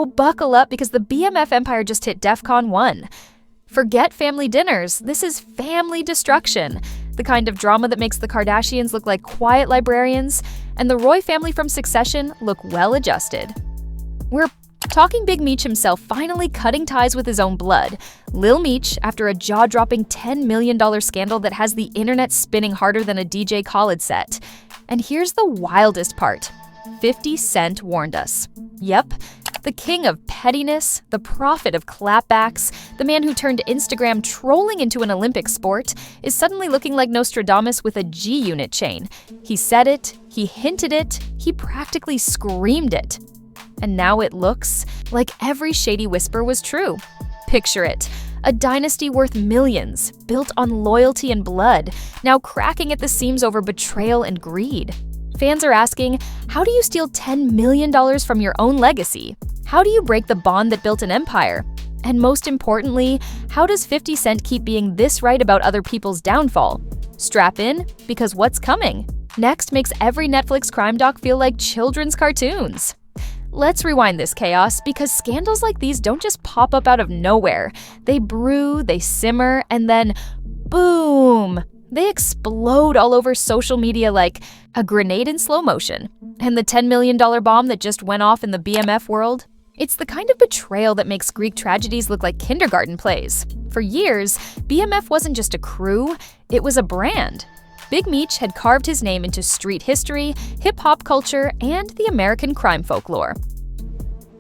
Oh, buckle up because the BMF empire just hit DEFCON 1. Forget family dinners, this is family destruction. The kind of drama that makes the Kardashians look like quiet librarians, and the Roy family from Succession look well-adjusted. We're talking Big Meech himself finally cutting ties with his own blood. Lil Meech, after a jaw-dropping $10 million scandal that has the internet spinning harder than a DJ Khaled set. And here's the wildest part. 50 Cent warned us. Yep, the king of pettiness, the prophet of clapbacks, the man who turned Instagram trolling into an Olympic sport, is suddenly looking like Nostradamus with a G-Unit chain. He said it, he hinted it, he practically screamed it. And now it looks like every shady whisper was true. Picture it. A dynasty worth millions, built on loyalty and blood, now cracking at the seams over betrayal and greed. Fans are asking, how do you steal $10 million from your own legacy? How do you break the bond that built an empire? And most importantly, how does 50 Cent keep being this right about other people's downfall? Strap in, because what's coming next makes every Netflix crime doc feel like children's cartoons. Let's rewind this chaos, because scandals like these don't just pop up out of nowhere. They brew, they simmer, and then boom! They explode all over social media like a grenade in slow motion. And the $10 million bomb that just went off in the BMF world? It's the kind of betrayal that makes Greek tragedies look like kindergarten plays. For years, BMF wasn't just a crew, it was a brand. Big Meech had carved his name into street history, hip-hop culture, and the American crime folklore.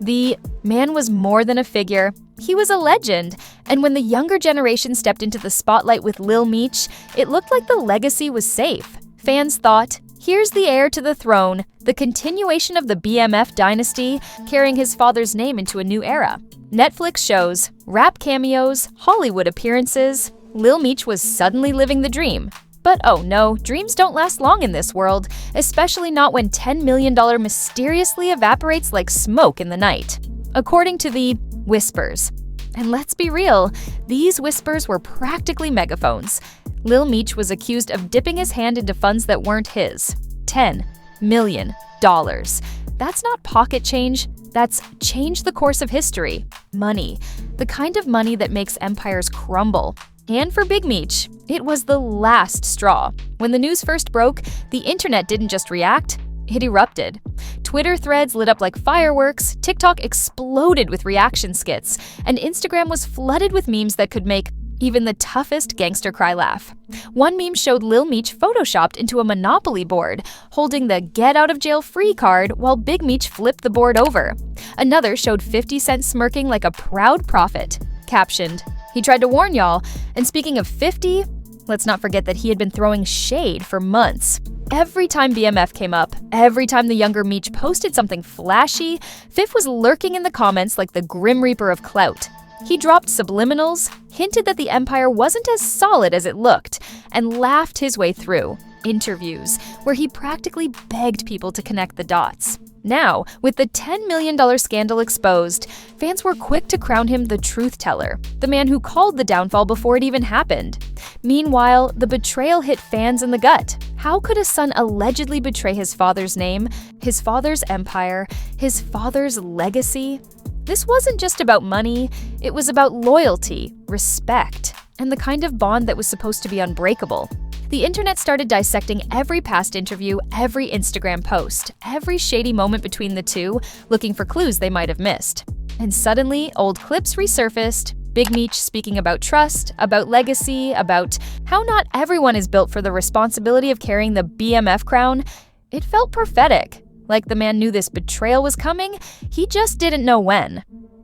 The man was more than a figure, he was a legend, and when the younger generation stepped into the spotlight with Lil Meech, it looked like the legacy was safe. Fans thought, here's the heir to the throne, the continuation of the BMF dynasty, carrying his father's name into a new era. Netflix shows, rap cameos, Hollywood appearances, Lil Meech was suddenly living the dream. But oh no, dreams don't last long in this world, especially not when $10 million mysteriously evaporates like smoke in the night. According to the whispers. And let's be real, these whispers were practically megaphones. Lil Meech was accused of dipping his hand into funds that weren't his. $10 million. That's not pocket change, that's change the course of history. Money. The kind of money that makes empires crumble. And for Big Meech, it was the last straw. When the news first broke, the internet didn't just react, it erupted. Twitter threads lit up like fireworks, TikTok exploded with reaction skits, and Instagram was flooded with memes that could make even the toughest gangster cry laugh. One meme showed Lil Meech photoshopped into a Monopoly board, holding the get out of jail free card while Big Meech flipped the board over. Another showed 50 Cent smirking like a proud prophet, captioned, "He tried to warn y'all." And speaking of 50, let's not forget that he had been throwing shade for months. Every time BMF came up, every time the younger Meech posted something flashy, Fif was lurking in the comments like the Grim Reaper of clout. He dropped subliminals, hinted that the empire wasn't as solid as it looked, and laughed his way through interviews, where he practically begged people to connect the dots. Now, with the $10 million scandal exposed, fans were quick to crown him the truth teller, the man who called the downfall before it even happened. Meanwhile, the betrayal hit fans in the gut. How could a son allegedly betray his father's name, his father's empire, his father's legacy? This wasn't just about money, it was about loyalty, respect, and the kind of bond that was supposed to be unbreakable. The internet started dissecting every past interview, every Instagram post, every shady moment between the two, looking for clues they might have missed. And suddenly, old clips resurfaced, Big Meech speaking about trust, about legacy, about how not everyone is built for the responsibility of carrying the BMF crown. It felt prophetic, like the man knew this betrayal was coming, he just didn't know when.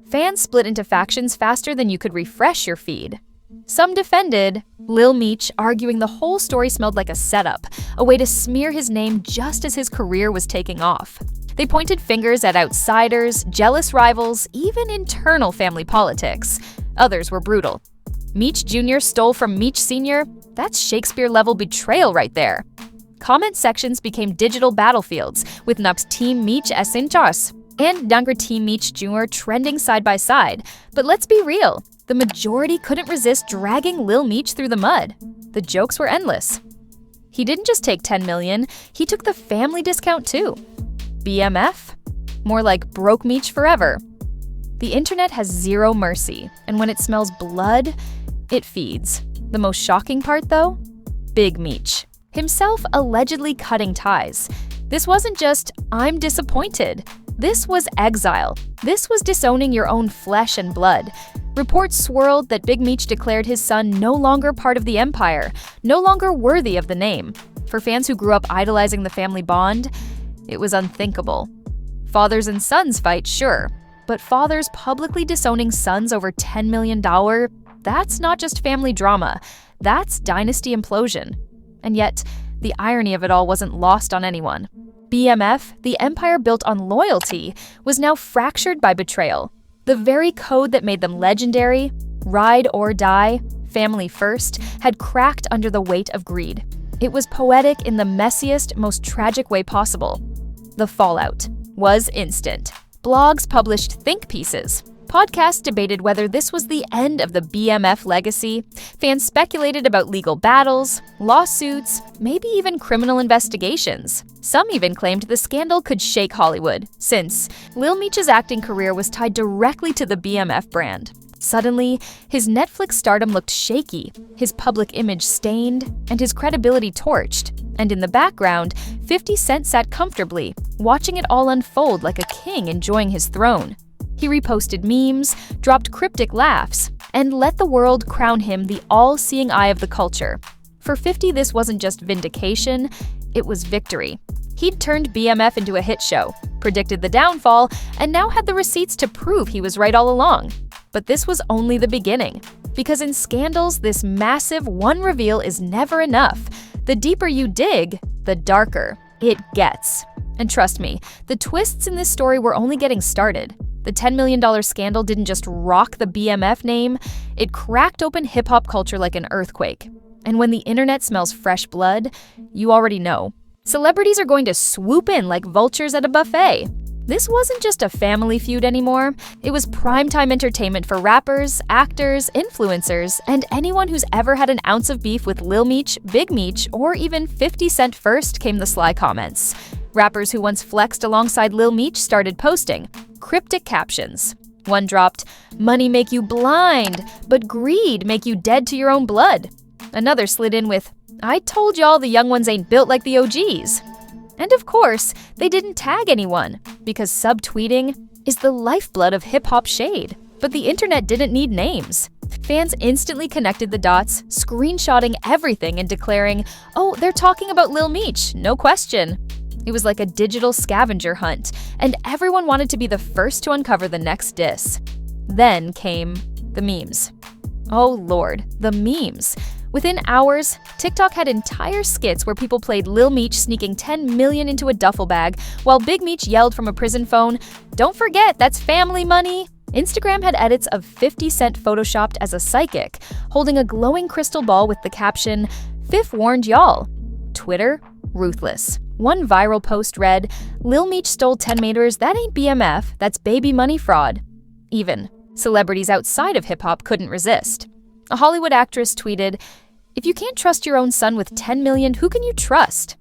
Fans split into factions faster than you could refresh your feed. Some defended Lil Meech, arguing the whole story smelled like a setup, a way to smear his name just as his career was taking off. They pointed fingers at outsiders, jealous rivals, even internal family politics. Others were brutal. Meech Jr. stole from Meech Sr.? That's Shakespeare-level betrayal right there. Comment sections became digital battlefields, with Nup's Team Meech Esinchas and younger Team Meech Jr. trending side by side. But let's be real. The majority couldn't resist dragging Lil Meech through the mud. The jokes were endless. He didn't just take $10 million, he took the family discount too. BMF? More like broke Meech forever. The internet has zero mercy, and when it smells blood, it feeds. The most shocking part, though? Big Meech, himself allegedly cutting ties. This wasn't just, "I'm disappointed." This was exile. This was disowning your own flesh and blood. Reports swirled that Big Meech declared his son no longer part of the empire, no longer worthy of the name. For fans who grew up idolizing the family bond, it was unthinkable. Fathers and sons fight, sure, but fathers publicly disowning sons over $10 million, that's not just family drama, that's dynasty implosion. And yet, the irony of it all wasn't lost on anyone. BMF, the empire built on loyalty, was now fractured by betrayal. The very code that made them legendary, ride or die, family first, had cracked under the weight of greed. It was poetic in the messiest, most tragic way possible. The fallout was instant. Blogs published think pieces. Podcasts debated whether this was the end of the BMF legacy. Fans speculated about legal battles, lawsuits, maybe even criminal investigations. Some even claimed the scandal could shake Hollywood, since Lil Meech's acting career was tied directly to the BMF brand. Suddenly, his Netflix stardom looked shaky, his public image stained, and his credibility torched. And in the background, 50 Cent sat comfortably, watching it all unfold like a king enjoying his throne. He reposted memes, dropped cryptic laughs, and let the world crown him the all-seeing eye of the culture. For 50, this wasn't just vindication, it was victory. He'd turned BMF into a hit show, predicted the downfall, and now had the receipts to prove he was right all along. But this was only the beginning. Because in scandals, this massive one reveal is never enough. The deeper you dig, the darker it gets. And trust me, the twists in this story were only getting started. The $10 million scandal didn't just rock the BMF name, it cracked open hip-hop culture like an earthquake. And when the internet smells fresh blood, you already know. Celebrities are going to swoop in like vultures at a buffet. This wasn't just a family feud anymore. It was primetime entertainment for rappers, actors, influencers, and anyone who's ever had an ounce of beef with Lil Meech, Big Meech, or even 50 Cent first came the sly comments. Rappers who once flexed alongside Lil Meech started posting cryptic captions. One dropped, "Money make you blind, but greed make you dead to your own blood." Another slid in with, "I told y'all the young ones ain't built like the OGs." And of course, they didn't tag anyone, because subtweeting is the lifeblood of hip-hop shade. But the internet didn't need names. Fans instantly connected the dots, screenshotting everything and declaring, "Oh, they're talking about Lil Meech, no question." It was like a digital scavenger hunt, and everyone wanted to be the first to uncover the next diss. Then came the memes. Oh lord, the memes. Within hours, TikTok had entire skits where people played Lil Meech sneaking 10 million into a duffel bag, while Big Meech yelled from a prison phone, "Don't forget, that's family money." Instagram had edits of 50 Cent photoshopped as a psychic, holding a glowing crystal ball with the caption, "Fifth warned y'all." Twitter, ruthless. One viral post read, "Lil Meech stole 10 meters, that ain't BMF, that's baby money fraud." Even celebrities outside of hip-hop couldn't resist. A Hollywood actress tweeted, "If you can't trust your own son with 10 million, who can you trust?"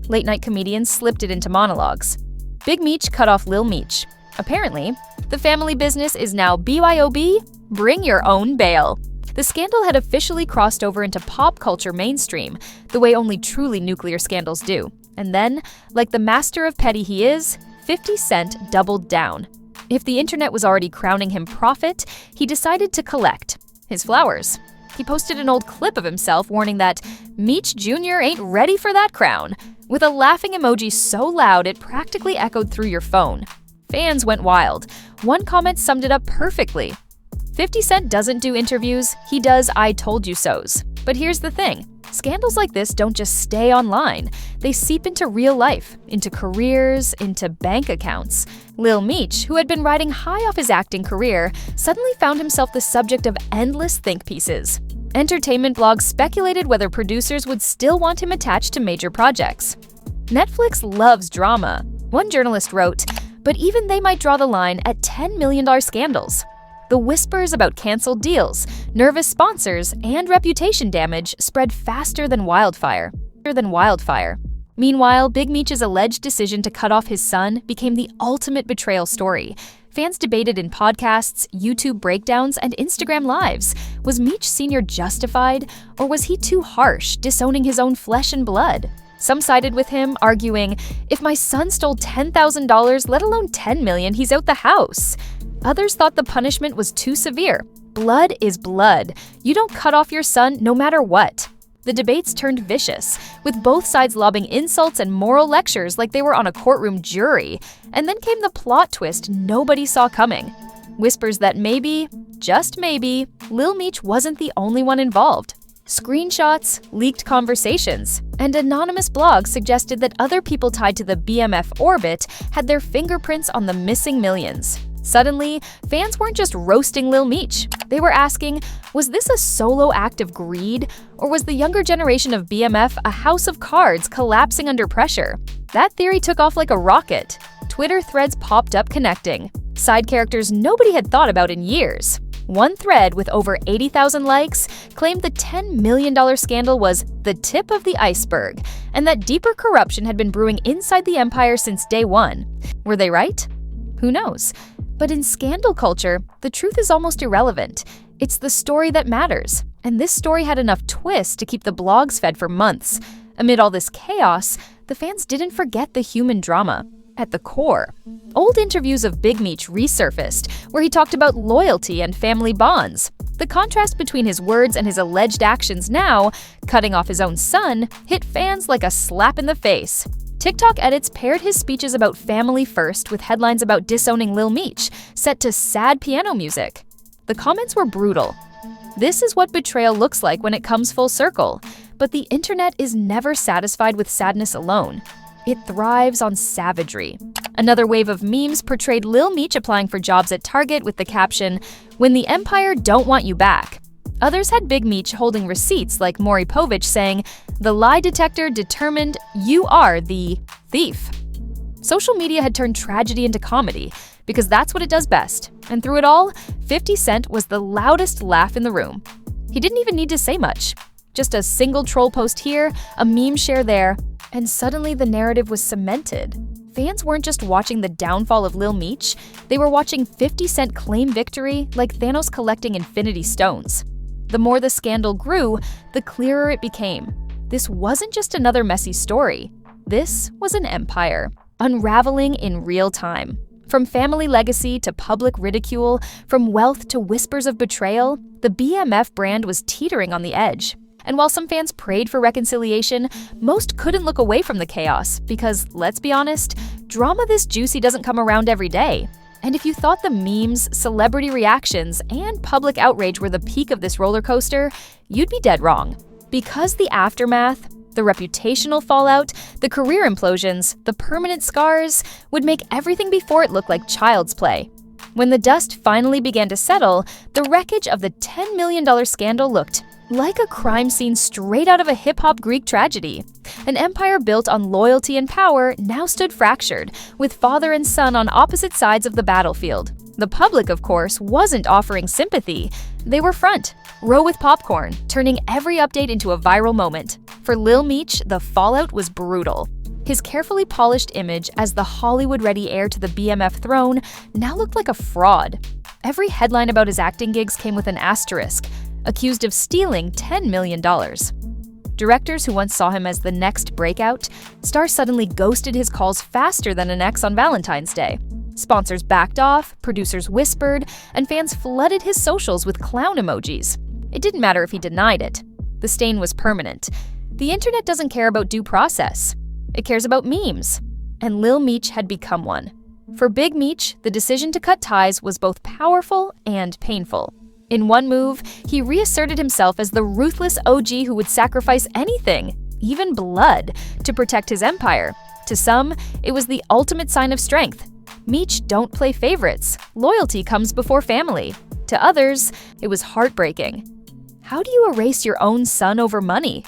Late-night comedians slipped it into monologues. Big Meech cut off Lil Meech. Apparently, the family business is now BYOB, bring your own bail. The scandal had officially crossed over into pop culture mainstream, the way only truly nuclear scandals do. And then, like the master of petty he is, 50 Cent doubled down. If the internet was already crowning him prophet, he decided to collect his flowers. He posted an old clip of himself warning that Meech Jr. ain't ready for that crown, with a laughing emoji so loud it practically echoed through your phone. Fans went wild. One comment summed it up perfectly. 50 Cent doesn't do interviews, he does I told you so's. But here's the thing. Scandals like this don't just stay online. They seep into real life, into careers, into bank accounts. Lil Meech, who had been riding high off his acting career, suddenly found himself the subject of endless think pieces. Entertainment blogs speculated whether producers would still want him attached to major projects. Netflix loves drama. One journalist wrote, "But even they might draw the line at $10 million scandals." The whispers about canceled deals, nervous sponsors, and reputation damage spread faster than wildfire. Meanwhile, Big Meech's alleged decision to cut off his son became the ultimate betrayal story. Fans debated in podcasts, YouTube breakdowns, and Instagram lives. Was Meech Sr. justified, or was he too harsh, disowning his own flesh and blood? Some sided with him, arguing, if my son stole $10,000, let alone $10 million, he's out the house. Others thought the punishment was too severe. Blood is blood. You don't cut off your son no matter what. The debates turned vicious, with both sides lobbing insults and moral lectures like they were on a courtroom jury. And then came the plot twist nobody saw coming. Whispers that maybe, just maybe, Lil Meech wasn't the only one involved. Screenshots, leaked conversations, and anonymous blogs suggested that other people tied to the BMF orbit had their fingerprints on the missing millions. Suddenly, fans weren't just roasting Lil Meech. They were asking, was this a solo act of greed, or was the younger generation of BMF a house of cards collapsing under pressure? That theory took off like a rocket. Twitter threads popped up connecting. Side characters nobody had thought about in years. One thread with over 80,000 likes claimed the $10 million scandal was the tip of the iceberg, and that deeper corruption had been brewing inside the empire since day one. Were they right? Who knows? But in scandal culture, the truth is almost irrelevant. It's the story that matters, and this story had enough twists to keep the blogs fed for months. Amid all this chaos, the fans didn't forget the human drama. At the core, old interviews of Big Meech resurfaced, where he talked about loyalty and family bonds. The contrast between his words and his alleged actions now, cutting off his own son, hit fans like a slap in the face. TikTok edits paired his speeches about family first with headlines about disowning Lil Meech, set to sad piano music. The comments were brutal. This is what betrayal looks like when it comes full circle. But the internet is never satisfied with sadness alone. It thrives on savagery. Another wave of memes portrayed Lil Meech applying for jobs at Target with the caption, "When the Empire don't want you back." Others had Big Meech holding receipts like Maury Povich saying, "The lie detector determined you are the thief." Social media had turned tragedy into comedy, because that's what it does best. And through it all, 50 Cent was the loudest laugh in the room. He didn't even need to say much. Just a single troll post here, a meme share there, and suddenly the narrative was cemented. Fans weren't just watching the downfall of Lil Meech, they were watching 50 Cent claim victory like Thanos collecting Infinity Stones. The more the scandal grew, the clearer it became. This wasn't just another messy story. This was an empire, unraveling in real time. From family legacy to public ridicule, from wealth to whispers of betrayal, the BMF brand was teetering on the edge. And while some fans prayed for reconciliation, most couldn't look away from the chaos because, let's be honest, drama this juicy doesn't come around every day. And if you thought the memes, celebrity reactions, and public outrage were the peak of this roller coaster, you'd be dead wrong. Because the aftermath, the reputational fallout, the career implosions, the permanent scars would make everything before it look like child's play. When the dust finally began to settle, the wreckage of the $10 million scandal looked like a crime scene straight out of a hip-hop Greek tragedy. An empire built on loyalty and power now stood fractured, with father and son on opposite sides of the battlefield. The public, of course, wasn't offering sympathy. They were front, row with popcorn, turning every update into a viral moment. For Lil Meech, the fallout was brutal. His carefully polished image as the Hollywood-ready heir to the BMF throne now looked like a fraud. Every headline about his acting gigs came with an asterisk, accused of stealing $10 million. Directors who once saw him as the next breakout, stars suddenly ghosted his calls faster than an ex on Valentine's Day. Sponsors backed off, producers whispered, and fans flooded his socials with clown emojis. It didn't matter if he denied it. The stain was permanent. The internet doesn't care about due process. It cares about memes. And Lil Meech had become one. For Big Meech, the decision to cut ties was both powerful and painful. In one move, he reasserted himself as the ruthless OG who would sacrifice anything, even blood, to protect his empire. To some, it was the ultimate sign of strength. Meech don't play favorites. Loyalty comes before family. To others, it was heartbreaking. How do you erase your own son over money?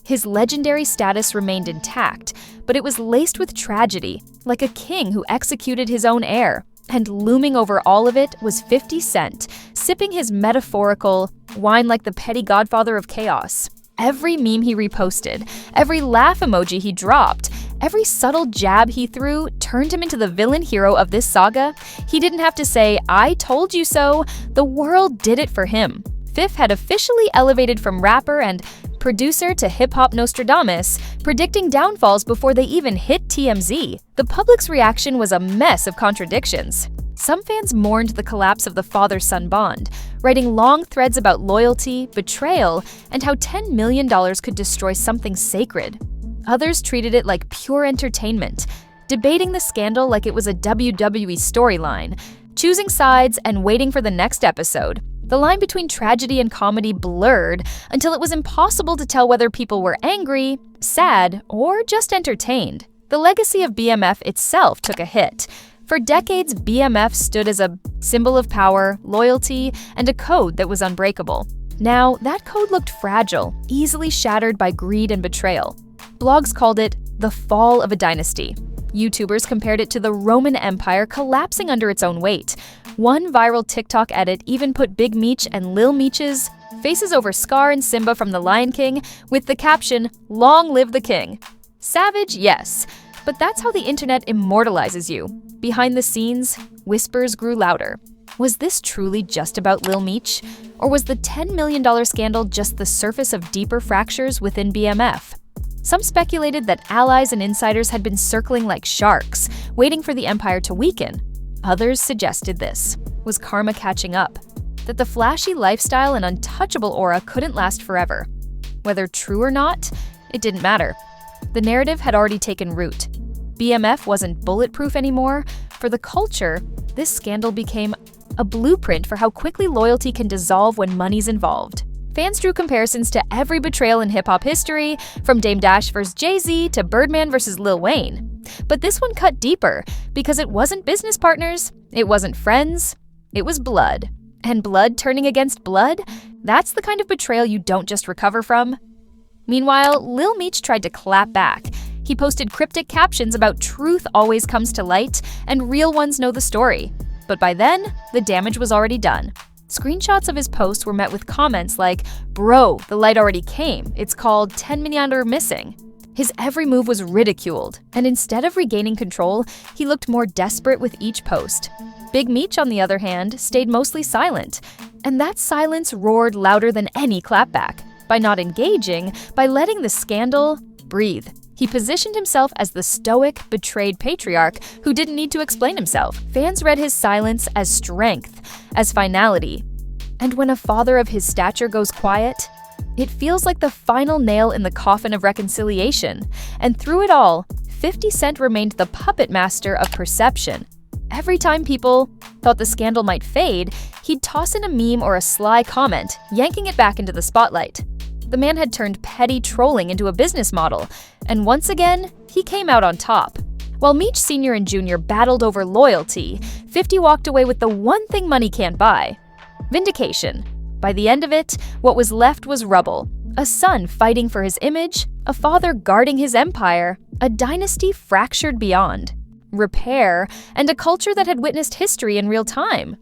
His legendary status remained intact, but it was laced with tragedy, like a king who executed his own heir. And looming over all of it was 50 Cent, sipping his metaphorical wine like the petty godfather of chaos. Every meme he reposted, every laugh emoji he dropped, Every subtle jab he threw turned him into the villain hero of this saga. He didn't have to say, "I told you so." The world did it for him. Fifth had officially elevated from rapper and producer to hip-hop Nostradamus, predicting downfalls before they even hit TMZ. The public's reaction was a mess of contradictions. Some fans mourned the collapse of the father-son bond, writing long threads about loyalty, betrayal, and how $10 million could destroy something sacred. Others treated it like pure entertainment, debating the scandal like it was a WWE storyline, choosing sides and waiting for the next episode. The line between tragedy and comedy blurred until it was impossible to tell whether people were angry, sad, or just entertained. The legacy of BMF itself took a hit. For decades, BMF stood as a symbol of power, loyalty, and a code that was unbreakable. Now, that code looked fragile, easily shattered by greed and betrayal. Blogs called it the fall of a dynasty. YouTubers compared it to the Roman Empire collapsing under its own weight. One viral TikTok edit even put Big Meech and Lil Meech's faces over Scar and Simba from The Lion King with the caption, "Long live the king." Savage, yes, but that's how the internet immortalizes you. Behind the scenes, whispers grew louder. Was this truly just about Lil Meech? Or was the $10 million scandal just the surface of deeper fractures within BMF? Some speculated that allies and insiders had been circling like sharks, waiting for the empire to weaken. Others suggested this. Was karma catching up? That the flashy lifestyle and untouchable aura couldn't last forever. Whether true or not, it didn't matter. The narrative had already taken root. BMF wasn't bulletproof anymore. For the culture, this scandal became a blueprint for how quickly loyalty can dissolve when money's involved. Fans drew comparisons to every betrayal in hip-hop history, from Dame Dash vs. Jay-Z to Birdman vs. Lil Wayne. But this one cut deeper, because it wasn't business partners, it wasn't friends, it was blood. And blood turning against blood? That's the kind of betrayal you don't just recover from. Meanwhile, Lil Meech tried to clap back. He posted cryptic captions about truth always comes to light, and real ones know the story. But by then, the damage was already done. Screenshots of his posts were met with comments like, "Bro, the light already came. It's called 10 million missing." His every move was ridiculed, and instead of regaining control, he looked more desperate with each post. Big Meech, on the other hand, stayed mostly silent, and that silence roared louder than any clapback. By not engaging, by letting the scandal breathe. He positioned himself as the stoic, betrayed patriarch who didn't need to explain himself. Fans read his silence as strength, as finality. And when a father of his stature goes quiet, it feels like the final nail in the coffin of reconciliation. And through it all, 50 Cent remained the puppet master of perception. Every time people thought the scandal might fade, he'd toss in a meme or a sly comment, yanking it back into the spotlight. The man had turned petty trolling into a business model, and once again, he came out on top. While Meech Sr. and Jr. battled over loyalty, 50 walked away with the one thing money can't buy: vindication. By the end of it, what was left was rubble. A son fighting for his image, a father guarding his empire, a dynasty fractured beyond repair, and a culture that had witnessed history in real time.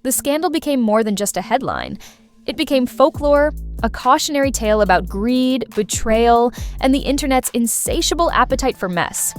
The scandal became more than just a headline. It became folklore, a cautionary tale about greed, betrayal, and the internet's insatiable appetite for mess.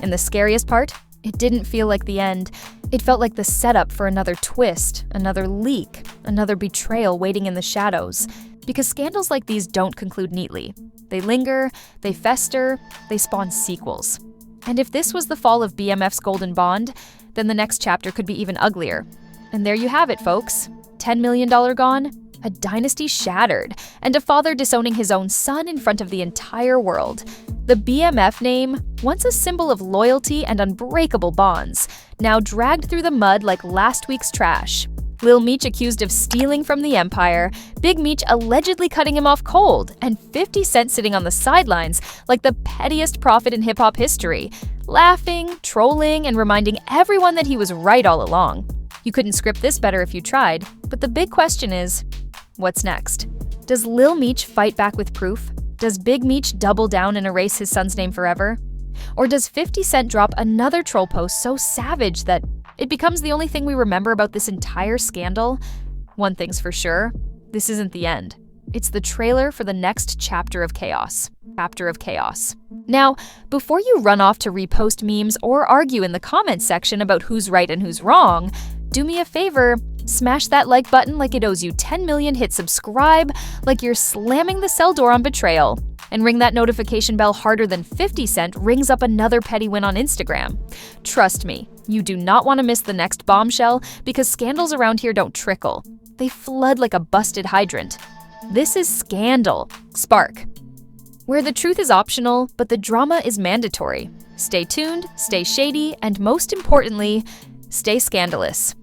And the scariest part? It didn't feel like the end. It felt like the setup for another twist, another leak, another betrayal waiting in the shadows. Because scandals like these don't conclude neatly. They linger, they fester, they spawn sequels. And if this was the fall of BMF's golden bond, then the next chapter could be even uglier. And there you have it, folks. $10 million gone, a dynasty shattered, and a father disowning his own son in front of the entire world. The BMF name, once a symbol of loyalty and unbreakable bonds, now dragged through the mud like last week's trash. Lil Meech accused of stealing from the empire, Big Meech allegedly cutting him off cold, and 50 Cent sitting on the sidelines like the pettiest prophet in hip-hop history, laughing, trolling, and reminding everyone that he was right all along. You couldn't script this better if you tried, but the big question is, what's next? Does Lil Meech fight back with proof? Does Big Meech double down and erase his son's name forever? Or does 50 Cent drop another troll post so savage that it becomes the only thing we remember about this entire scandal? One thing's for sure, this isn't the end. It's the trailer for the next chapter of chaos. Chapter of chaos. Now, before you run off to repost memes or argue in the comments section about who's right and who's wrong, do me a favor, smash that like button like it owes you 10 million, hit subscribe like you're slamming the cell door on Betrayal, and ring that notification bell harder than 50 Cent rings up another petty win on Instagram. Trust me, you do not want to miss the next bombshell because scandals around here don't trickle. They flood like a busted hydrant. This is Scandal. Spark. Where the truth is optional, but the drama is mandatory. Stay tuned, stay shady, and most importantly, stay scandalous.